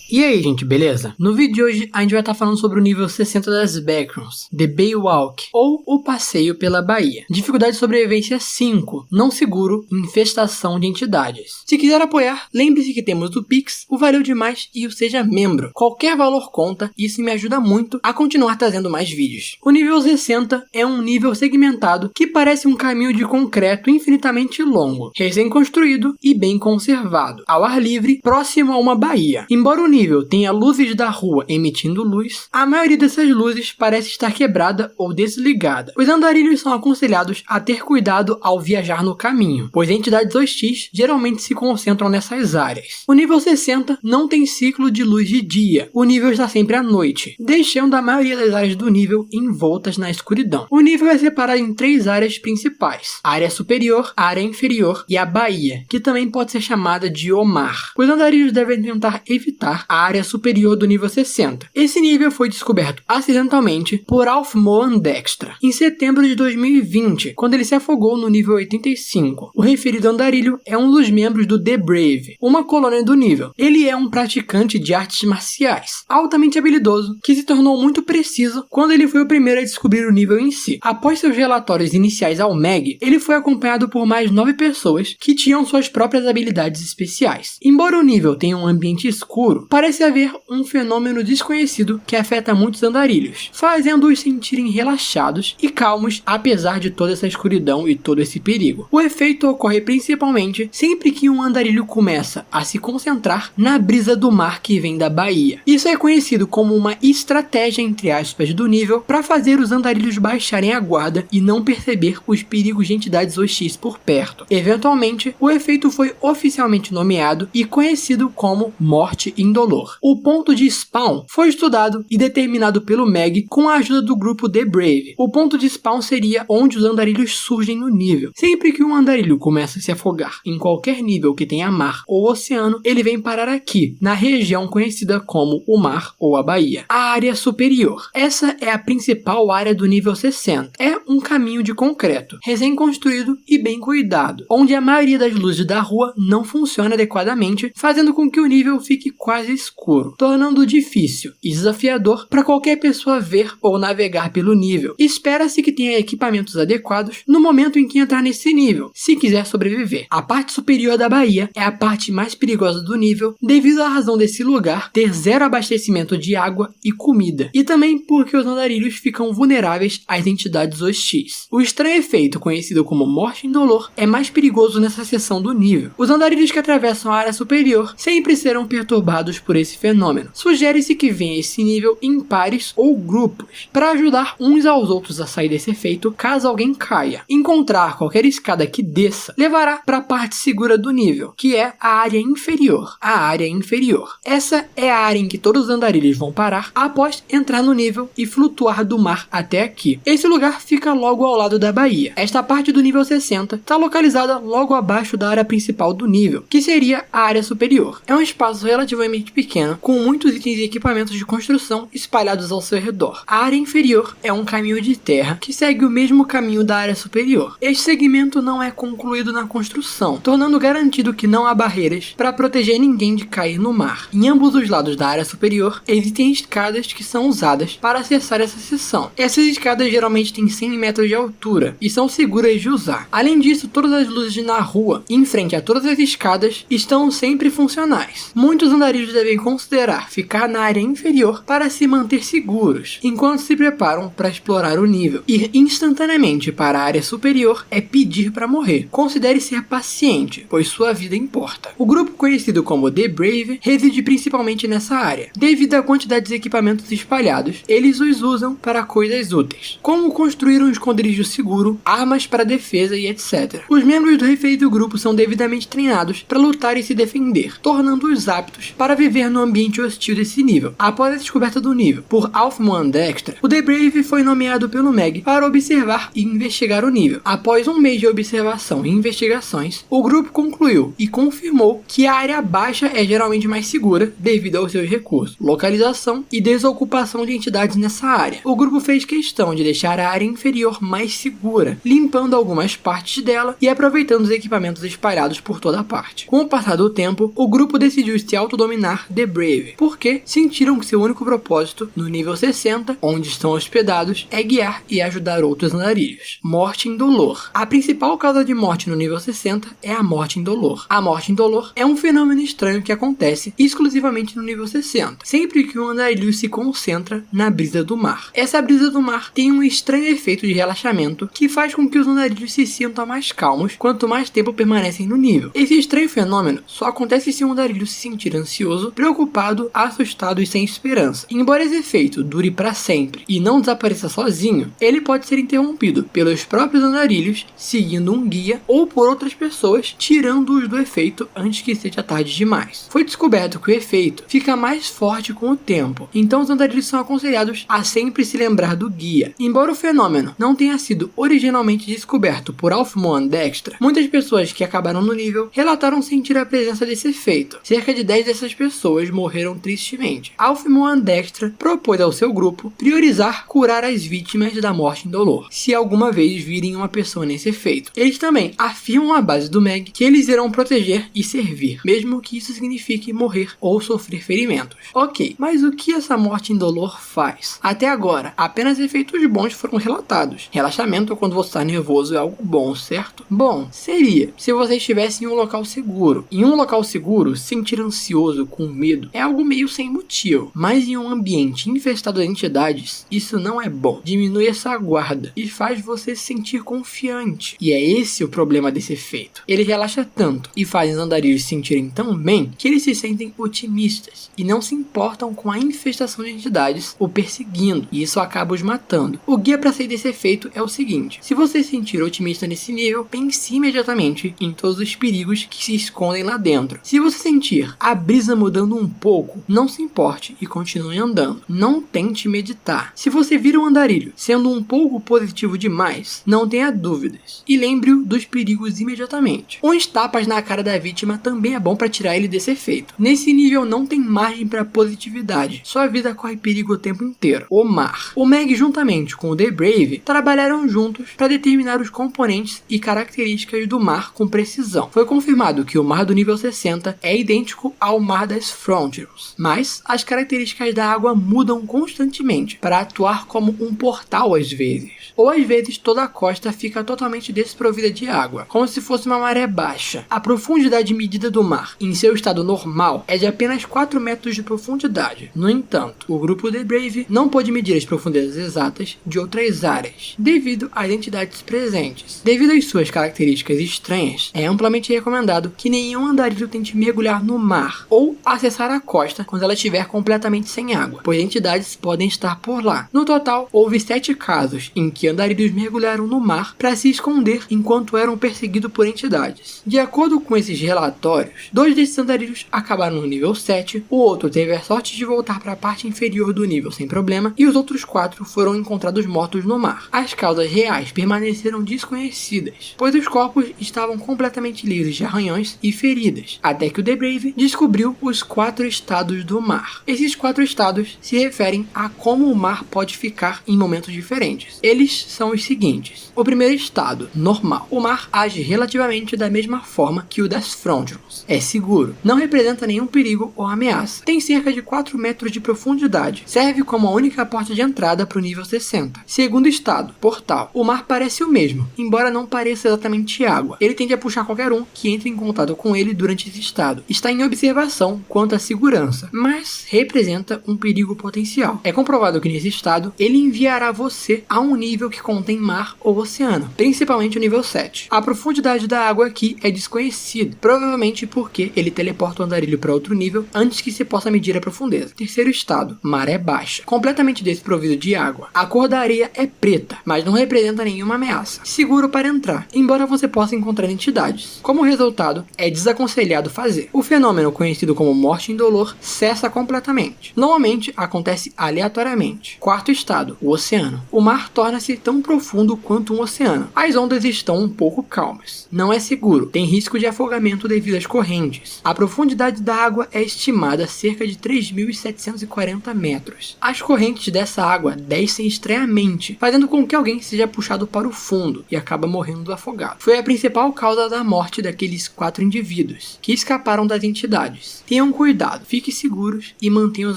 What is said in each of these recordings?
E aí, gente, beleza? No vídeo de hoje a gente vai estar falando sobre o nível 60 das Backrooms, The Bay Walk, ou o passeio pela Baía. Dificuldade de sobrevivência 5, não seguro, infestação de entidades. Se quiser apoiar, lembre-se que temos o Pix, o Valeu Demais e o Seja Membro. Qualquer valor conta e isso me ajuda muito a continuar trazendo mais vídeos. O nível 60 é um nível segmentado que parece um caminho de concreto infinitamente longo, recém-construído e bem conservado, ao ar livre, próximo a uma baía. Embora o nível tenha luzes da rua emitindo luz, a maioria dessas luzes parece estar quebrada ou desligada. Os andarilhos são aconselhados a ter cuidado ao viajar no caminho, pois entidades hostis geralmente se concentram nessas áreas. O nível 60 não tem ciclo de luz de dia, o nível está sempre à noite, deixando a maioria das áreas do nível envoltas na escuridão. O nível é separado em 3 áreas principais: a área superior, a área inferior e a baía, que também pode ser chamada de o mar. Os andarilhos devem tentar evitar a área superior do nível 60. Esse nível foi descoberto acidentalmente por Alf Moan Dextra em setembro de 2020, quando ele se afogou no nível 85. O referido andarilho é um dos membros do The Brave, uma colônia do nível. Ele é um praticante de artes marciais, altamente habilidoso, que se tornou muito preciso quando ele foi o primeiro a descobrir o nível em si. Após seus relatórios iniciais ao MEG, ele foi acompanhado por mais 9 pessoas que tinham suas próprias habilidades especiais. Embora o nível tenha um ambiente escuro, parece haver um fenômeno desconhecido que afeta muitos andarilhos, fazendo-os sentirem relaxados e calmos apesar de toda essa escuridão e todo esse perigo. O efeito ocorre principalmente sempre que um andarilho começa a se concentrar na brisa do mar que vem da baía. Isso é conhecido como uma estratégia, entre aspas, do nível para fazer os andarilhos baixarem a guarda e não perceber os perigos de entidades hostis por perto. Eventualmente, o efeito foi oficialmente nomeado e conhecido como morte indolor. O ponto de spawn foi estudado e determinado pelo MEG com a ajuda do grupo The Brave. O ponto de spawn seria onde os andarilhos surgem no nível. Sempre que um andarilho começa a se afogar em qualquer nível que tenha mar ou oceano, ele vem parar aqui, na região conhecida como o mar ou a baía. A área superior. Essa é a principal área do nível 60. É um caminho de concreto, recém-construído e bem cuidado, onde a maioria das luzes da rua não funciona adequadamente, fazendo com que o nível fique quase escuro, tornando difícil e desafiador para qualquer pessoa ver ou navegar pelo nível. Espera-se que tenha equipamentos adequados no momento em que entrar nesse nível, se quiser sobreviver. A parte superior da baía é a parte mais perigosa do nível, devido à razão desse lugar ter zero abastecimento de água e comida, e também porque os andarilhos ficam vulneráveis às entidades hostis. O estranho efeito, conhecido como morte indolor, é mais perigoso nessa seção do nível. Os andarilhos que atravessam a área superior sempre serão perturbados por esse fenômeno. Sugere-se que venha esse nível em pares ou grupos, para ajudar uns aos outros a sair desse efeito caso alguém caia. Encontrar qualquer escada que desça levará para a parte segura do nível, que é a área inferior. A área inferior. Essa é a área em que todos os andarilhos vão parar após entrar no nível e flutuar do mar até aqui. Esse lugar fica logo ao lado da baía. Esta parte do nível 60 está localizada logo abaixo da área principal do nível, que seria a área superior. É um espaço relativamente pequeno, com muitos itens e equipamentos de construção espalhados ao seu redor. A área inferior é um caminho de terra que segue o mesmo caminho da área superior. Este segmento não é concluído na construção, tornando garantido que não há barreiras para proteger ninguém de cair no mar. Em ambos os lados da área superior existem escadas que são usadas para acessar essa seção. Essas escadas geralmente têm 100 metros de altura e são seguras de usar. Além disso, todas as luzes na rua, em frente a todas as escadas, estão sempre funcionais. Muitos andarilhos devem considerar ficar na área inferior para se manter seguros, enquanto se preparam para explorar o nível. Ir instantaneamente para a área superior é pedir para morrer. Considere ser paciente, pois sua vida importa. O grupo conhecido como The Brave reside principalmente nessa área. Devido à quantidade de equipamentos espalhados, eles os usam para coisas úteis, como construir um esconderijo seguro, armas para defesa e etc. Os membros do referido grupo são devidamente treinados para lutar e se defender, tornando-os aptos para viver no ambiente hostil desse nível. Após a descoberta do nível por Alf Moan Dextra, o The Brave foi nomeado pelo MEG para observar e investigar o nível. Após um mês de observação e investigações, o grupo concluiu e confirmou que a área baixa é geralmente mais segura devido aos seus recursos, localização e desocupação de entidades nessa área. O grupo fez questão de deixar a área inferior mais segura, limpando algumas partes dela e aproveitando os equipamentos espalhados por toda a parte. Com o passar do tempo, o grupo decidiu se autodominar mar The Brave, porque sentiram que seu único propósito no nível 60, onde estão hospedados, é guiar e ajudar outros andarilhos. Morte indolor. A principal causa de morte no nível 60 é a morte indolor. A morte indolor é um fenômeno estranho que acontece exclusivamente no nível 60, sempre que um andarilho se concentra na brisa do mar. Essa brisa do mar tem um estranho efeito de relaxamento que faz com que os andarilhos se sintam mais calmos quanto mais tempo permanecem no nível. Esse estranho fenômeno só acontece se um andarilho se sentir ansioso, preocupado, assustado e sem esperança. Embora esse efeito dure para sempre e não desapareça sozinho, ele pode ser interrompido pelos próprios andarilhos, seguindo um guia, ou por outras pessoas, tirando-os do efeito antes que seja tarde demais. Foi descoberto que o efeito fica mais forte com o tempo, então os andarilhos são aconselhados a sempre se lembrar do guia. Embora o fenômeno não tenha sido originalmente descoberto por Alfmoan Dextra, muitas pessoas que acabaram no nível relataram sentir a presença desse efeito. Cerca de 10 dessas pessoas morreram tristemente. Alfmoan Dextra propôs ao seu grupo priorizar curar as vítimas da morte indolor, se alguma vez virem uma pessoa nesse efeito. Eles também afirmam à base do Meg que eles irão proteger e servir, mesmo que isso signifique morrer ou sofrer ferimentos. Ok, mas o que essa morte indolor faz? Até agora, apenas efeitos bons foram relatados. Relaxamento quando você está nervoso é algo bom, certo? Bom, seria se você estivesse em um local seguro. Em um local seguro, sentir ansioso, com medo, é algo meio sem motivo. Mas em um ambiente infestado de entidades, isso não é bom. Diminui essa guarda e faz você se sentir confiante. E é esse o problema desse efeito. Ele relaxa tanto e faz os andarilhos se sentirem tão bem que eles se sentem otimistas e não se importam com a infestação de entidades o perseguindo, e isso acaba os matando. O guia para sair desse efeito é o seguinte: se você se sentir otimista nesse nível, pense imediatamente em todos os perigos que se escondem lá dentro. Se você sentir a brisa mudando um pouco, não se importe e continue andando. Não tente meditar. Se você vira um andarilho sendo um pouco positivo demais, não tenha dúvidas e lembre-o dos perigos imediatamente. Uns tapas na cara da vítima também é bom para tirar ele desse efeito. Nesse nível não tem margem para positividade, sua vida corre perigo o tempo inteiro. O mar. O Meg, juntamente com o The Brave, trabalharam juntos para determinar os componentes e características do mar com precisão. Foi confirmado que o mar do nível 60 é idêntico ao mar das Frontiers, mas as características da água mudam constantemente para atuar como um portal às vezes, ou às vezes toda a costa fica totalmente desprovida de água, como se fosse uma maré baixa. A profundidade medida do mar em seu estado normal é de apenas 4 metros de profundidade. No entanto, o grupo The Brave não pôde medir as profundezas exatas de outras áreas, devido às entidades presentes. Devido às suas características estranhas, é amplamente recomendado que nenhum andarilho tente mergulhar no mar ou acessar a costa quando ela estiver completamente sem água, pois entidades podem estar por lá. No total, houve 7 casos em que andarilhos mergulharam no mar para se esconder enquanto eram perseguidos por entidades. De acordo com esses relatórios, 2 desses andarilhos acabaram no nível 7, o outro teve a sorte de voltar para a parte inferior do nível sem problema, e os outros 4 foram encontrados mortos no mar. As causas reais permaneceram desconhecidas, pois os corpos estavam completamente livres de arranhões e feridas, até que o The Brave descobriu os 4 estados do mar. Esses 4 estados se referem a como o mar pode ficar em momentos diferentes. Eles são os seguintes: o primeiro estado, normal. O mar age relativamente da mesma forma que o das Frontiers. É seguro, não representa nenhum perigo ou ameaça. Tem cerca de 4 metros de profundidade. Serve como a única porta de entrada para o nível 60. Segundo estado, portal. O mar parece o mesmo, embora não pareça exatamente água. Ele tende a puxar qualquer um que entre em contato com ele durante esse estado. Está em observação quanto à segurança, mas representa um perigo potencial. É comprovado que nesse estado, ele enviará você a um nível que contém mar ou oceano, principalmente o nível 7. A profundidade da água aqui é desconhecida, provavelmente porque ele teleporta o andarilho para outro nível antes que se possa medir a profundeza. Terceiro estado, maré baixa, completamente desprovido de água. A cor da areia é preta, mas não representa nenhuma ameaça. Seguro para entrar, embora você possa encontrar entidades. Como resultado, é desaconselhado fazer. O fenômeno conhecido como morte indolor cessa completamente. Normalmente acontece aleatoriamente. Quarto estado, o oceano. O mar torna-se tão profundo quanto um oceano. As ondas estão um pouco calmas. Não é seguro, tem risco de afogamento devido às correntes. A profundidade da água é estimada a cerca de 3.740 metros. As correntes dessa água descem estranhamente, fazendo com que alguém seja puxado para o fundo e acaba morrendo afogado. Foi a principal causa da morte daqueles 4 indivíduos que escaparam das entidades. Tem Tenham cuidado, fiquem seguros e mantenham os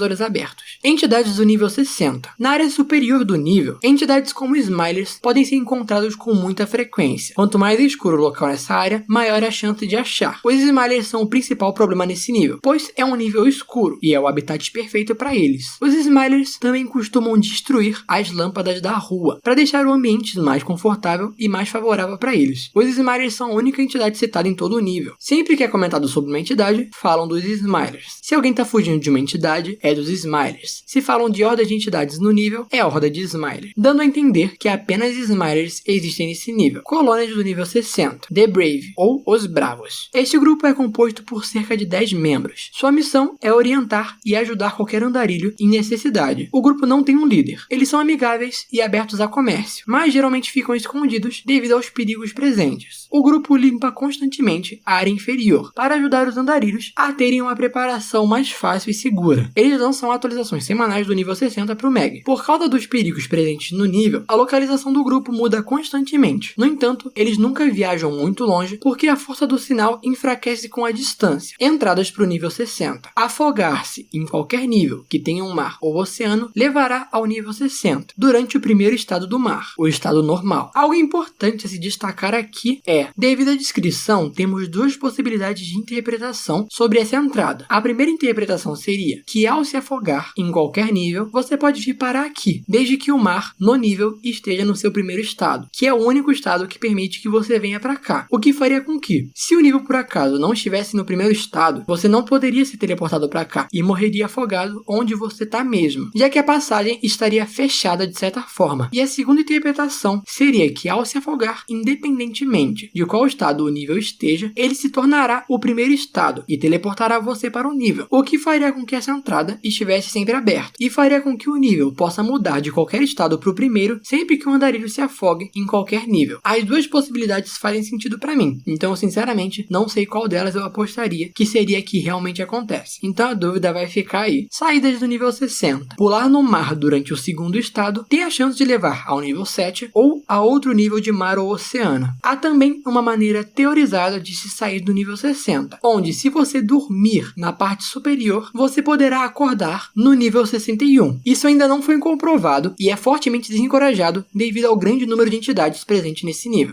olhos abertos. Entidades do nível 60. Na área superior do nível, entidades como Smilers podem ser encontrados com muita frequência. Quanto mais escuro o local nessa área, maior é a chance de achar. Os Smilers são o principal problema nesse nível, pois é um nível escuro e é o habitat perfeito para eles. Os Smilers também costumam destruir as lâmpadas da rua, para deixar o ambiente mais confortável e mais favorável para eles. Os Smilers são a única entidade citada em todo o nível. Sempre que é comentado sobre uma entidade, falam dos Smilers. Se alguém está fugindo de uma entidade, é dos Smilers. Se falam de hordas de entidades no nível, é a horda de Smilers, dando a entender que apenas Smilers existem nesse nível. Colônias do nível 60, The Brave, ou Os Bravos. Este grupo é composto por cerca de 10 membros. Sua missão é orientar e ajudar qualquer andarilho em necessidade. O grupo não tem um líder. Eles são amigáveis e abertos a comércio, mas geralmente ficam escondidos devido aos perigos presentes. O grupo limpa constantemente a área inferior para ajudar os andarilhos a terem uma preparação mais fácil e segura. Eles lançam atualizações semanais do nível 60 para o Meg. Por causa dos perigos presentes no nível, a localização do grupo muda constantemente. No entanto, eles nunca viajam muito longe porque a força do sinal enfraquece com a distância. Entradas para o nível 60. Afogar-se em qualquer nível que tenha um mar ou oceano levará ao nível 60 durante o primeiro estado do mar, o estado normal. Algo importante a se destacar aqui é, devido à descrição, temos duas possibilidades de interpretação sobre essa entrada. A primeira interpretação seria que ao se afogar em qualquer nível, você pode vir parar aqui, desde que o mar no nível esteja no seu primeiro estado, que é o único estado que permite que você venha para cá. O que faria com que, se o nível por acaso não estivesse no primeiro estado, você não poderia ser teleportado para cá e morreria afogado onde você está mesmo, já que a passagem estaria fechada de certa forma. E a segunda interpretação seria que ao se afogar, independentemente de qual estado o nível esteja, ele se tornará o primeiro estado e teleportará você para o nível, o que faria com que essa entrada estivesse sempre aberta e faria com que o nível possa mudar de qualquer estado para o primeiro sempre que o andarilho se afogue em qualquer nível. As duas possibilidades fazem sentido para mim, então eu sinceramente não sei qual delas eu apostaria que seria a que realmente acontece. Então a dúvida vai ficar aí. Saídas do nível 60. Pular no mar durante o segundo estado tem a chance de levar ao nível 7 ou a outro nível de mar ou oceano. Há também uma maneira teorizada de se sair do nível 60, onde se você dormir na parte superior, você poderá acordar no nível 61. Isso ainda não foi comprovado e é fortemente desencorajado devido ao grande número de entidades presentes nesse nível.